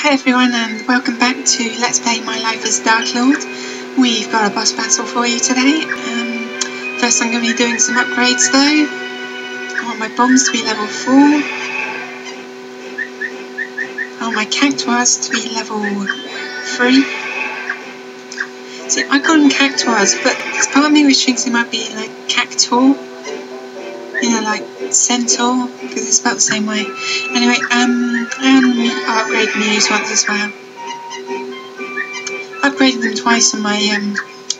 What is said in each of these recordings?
Hi everyone and welcome back to Let's Play My Life as Darklord. We've got a boss battle for you today. First I'm going to be doing some upgrades though. I want my bombs to be level 4. I want my cactuars to be level 3. See, I call them cactuars, but there's part of me which thinks they might be like cactuar. You know, like centaur, because it's spelled the same way. Anyway, and I'll upgrade Muse once as well. I upgraded them twice on my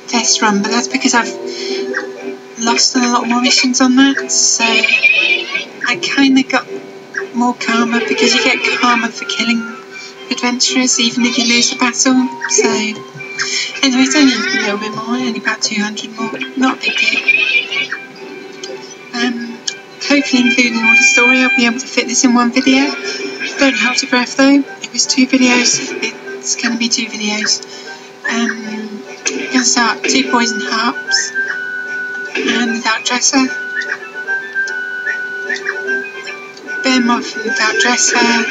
test run, but that's because I've lost a lot more missions on that, so I kind of got more karma, because you get karma for killing adventurers even if you lose the battle. So anyway, it's only a little bit more, only about 200 more, not a big deal. Hopefully including all the story, I'll be able to fit this in one video. Don't hold your breath though, if it's 2 videos, it's going to be 2 videos. I'm going to start 2 poison harps and the dark dresser, bear moth and the dark dresser,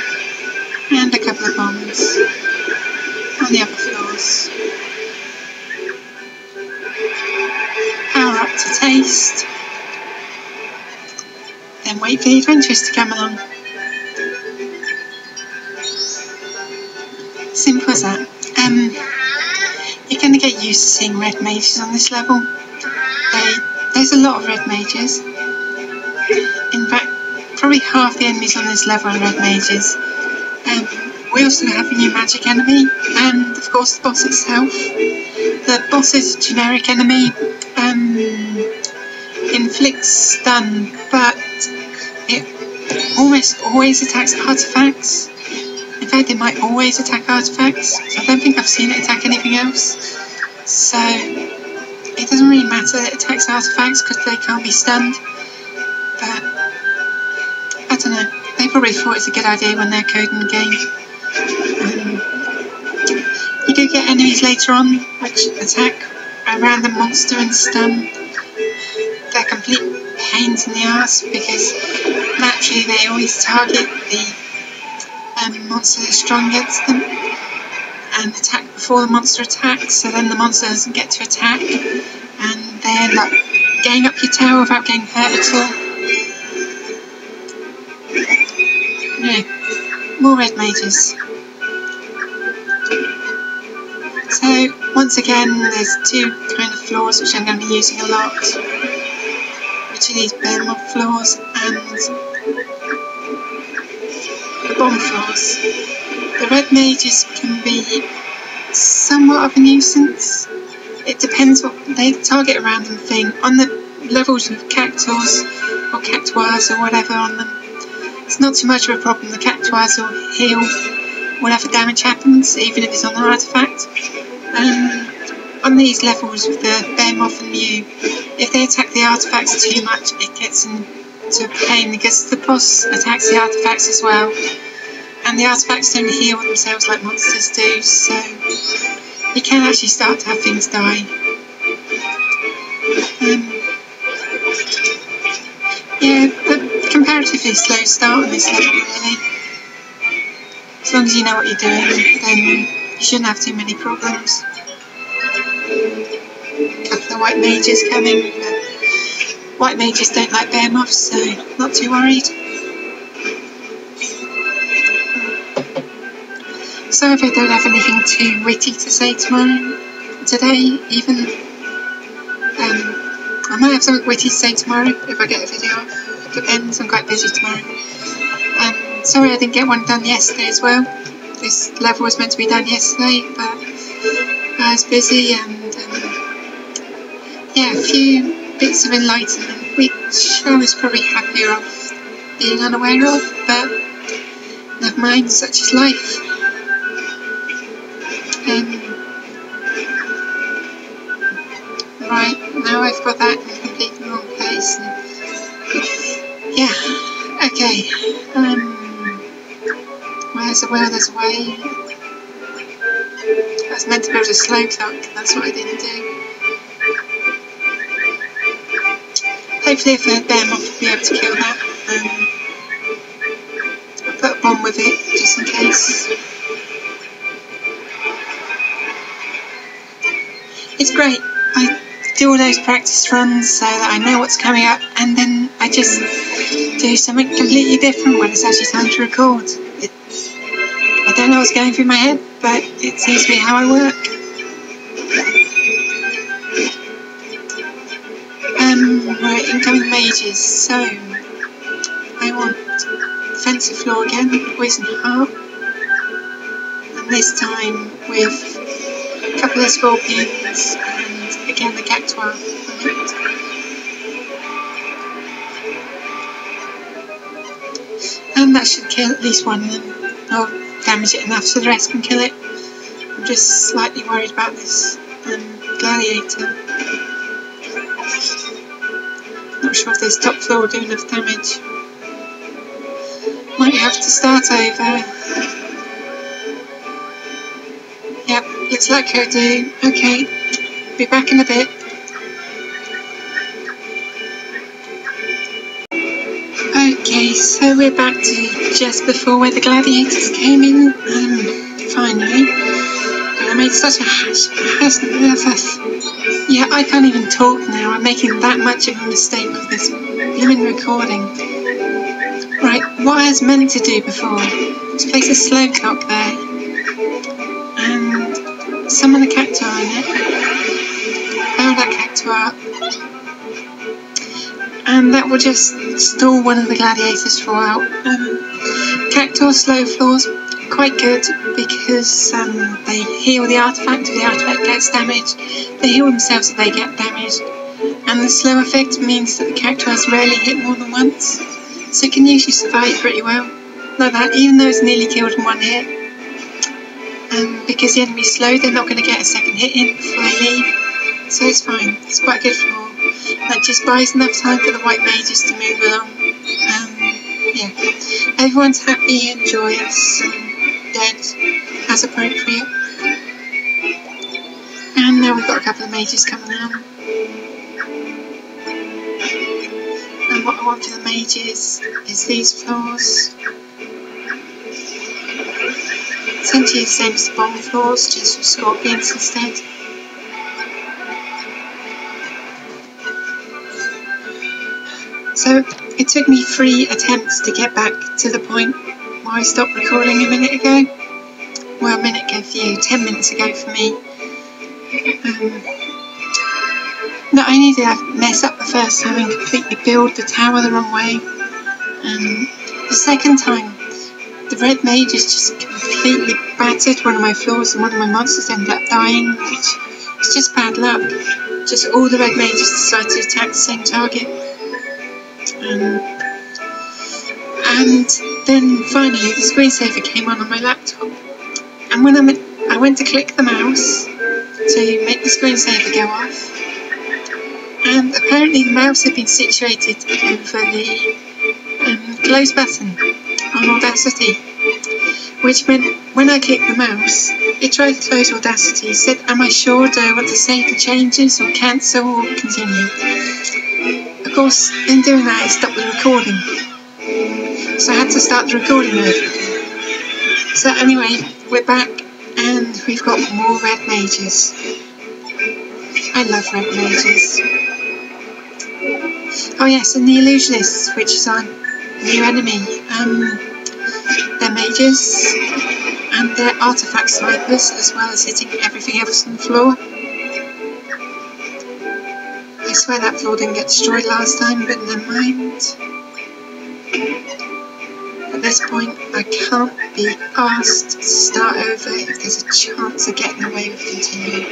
and a couple of bombs on the upper floors. Power up to taste, then wait for the adventurers to come along. Simple as that. You're going to get used to seeing red mages on this level. There's a lot of red mages. In fact, probably half the enemies on this level are red mages. We also have a new magic enemy, and of course the boss itself. The boss is a generic enemy, inflicts stun, but it almost always attacks artifacts. In fact, it might always attack artifacts, so I don't think I've seen it attack anything else. So it doesn't really matter that it attacks artifacts because they can't be stunned. But I don't know, they probably thought it's a good idea when they're coding the game. You do get enemies later on which attack a random monster and stun. They're complete pains in the arse because naturally they always target the monster that's strong against them and attack before the monster attacks, so then the monster doesn't get to attack and they end up getting up your tower without getting hurt at all. Yeah, more red mages. So once again there's 2 kind of floors which I'm going to be using a lot, which are these bear mob floors and the bomb floors. The red mages can be somewhat of a nuisance. It depends what they target a random thing. On the levels with cactuars or cactuars or whatever on them, it's not too much of a problem. The cactuars will heal whatever damage happens, even if it's on the artifact. On these levels with the bear moth and mew, if they attack the artifacts too much, it gets into a pain because the boss attacks the artifacts as well. And the artifacts don't heal themselves like monsters do, so you can actually start to have things die. Yeah, but comparatively slow start on this level really. As long as you know what you're doing, then you shouldn't have too many problems. A couple of white mages coming, but white mages don't like bear moths, so not too worried. Sorry if I don't have anything too witty to say today even. I might have something witty to say tomorrow if I get a video off. It depends, I'm quite busy tomorrow. Sorry I didn't get one done yesterday as well. This level was meant to be done yesterday, but I was busy and yeah, a few bits of enlightenment which I was probably happier off being unaware of, but never mind, such is life. Right, now I've got that in completely the wrong place. And, yeah, okay. Where's the will, there's a way. I was meant to build a slow clock, that's what I didn't do. Hopefully if a bear moth will be able to kill that. I'll put a bomb with it, just in case. It's great. I do all those practice runs so that I know what's coming up, and then I just do something completely different when it's actually time to record. I don't know what's going through my head, but it seems to be how I work. Right, incoming mages. So, I want Defensive Floor again, Poison Heart, and this time with a couple of Scorpions and again the Cactuar on it. And that should kill at least one of them, or damage it enough so the rest can kill it. I'm just slightly worried about this Gladiator. Not sure if this top floor will do enough damage. Might have to start over. Yep, looks like I do. Okay, be back in a bit. Okay, so we're back to just before where the gladiators came in. Finally. I made such a hash. Yeah, I can't even talk now. I'm making that much of a mistake with this blooming recording. Right, what I was meant to do before was place a slow clock there and summon the Cactuar in it. Build that Cactuar up. And that will just stall one of the gladiators for a while. Cactuar slow floors quite good because they heal the artifact if the artifact gets damaged. They heal themselves if they get damaged. And the slow effect means that the Cactuars rarely hit more than once. So it can usually survive pretty well. Like that, even though it's nearly killed in one hit. Because the enemy's slow, they're not going to get a second hit in before they leave. So it's fine. It's quite a good floor. That just buys enough time for the white mages to move along. Yeah. Everyone's happy and joyous and dead as appropriate. And now we've got a couple of mages coming on. And what I want for the mages is these floors. Essentially the same as the bomb floors, just with scorpions instead. So it took me 3 attempts to get back to the point where I stopped recording a minute ago. Well, a minute ago for you, 10 minutes ago for me. Not only did I mess up the first time and completely build the tower the wrong way, the second time the red mages just completely battered one of my floors and one of my monsters ended up dying, which was just bad luck. Just all the red mages decided to attack the same target. And then finally the screensaver came on my laptop, and when I went to click the mouse to make the screensaver go off, and apparently the mouse had been situated over the close button on Audacity, which meant when I clicked the mouse it tried to close Audacity, said am I sure, do I want to save the changes or cancel or continue. Of course, in doing that, it stopped the recording. So I had to start the recording over. So anyway, we're back and we've got more red mages. I love red mages. Oh yes, and the illusionists, which is our new enemy. They're mages and they're artifact snipers, as well as hitting everything else on the floor. I swear that floor didn't get destroyed last time, but never mind. At this point, I can't be asked to start over if there's a chance of getting away with continuing.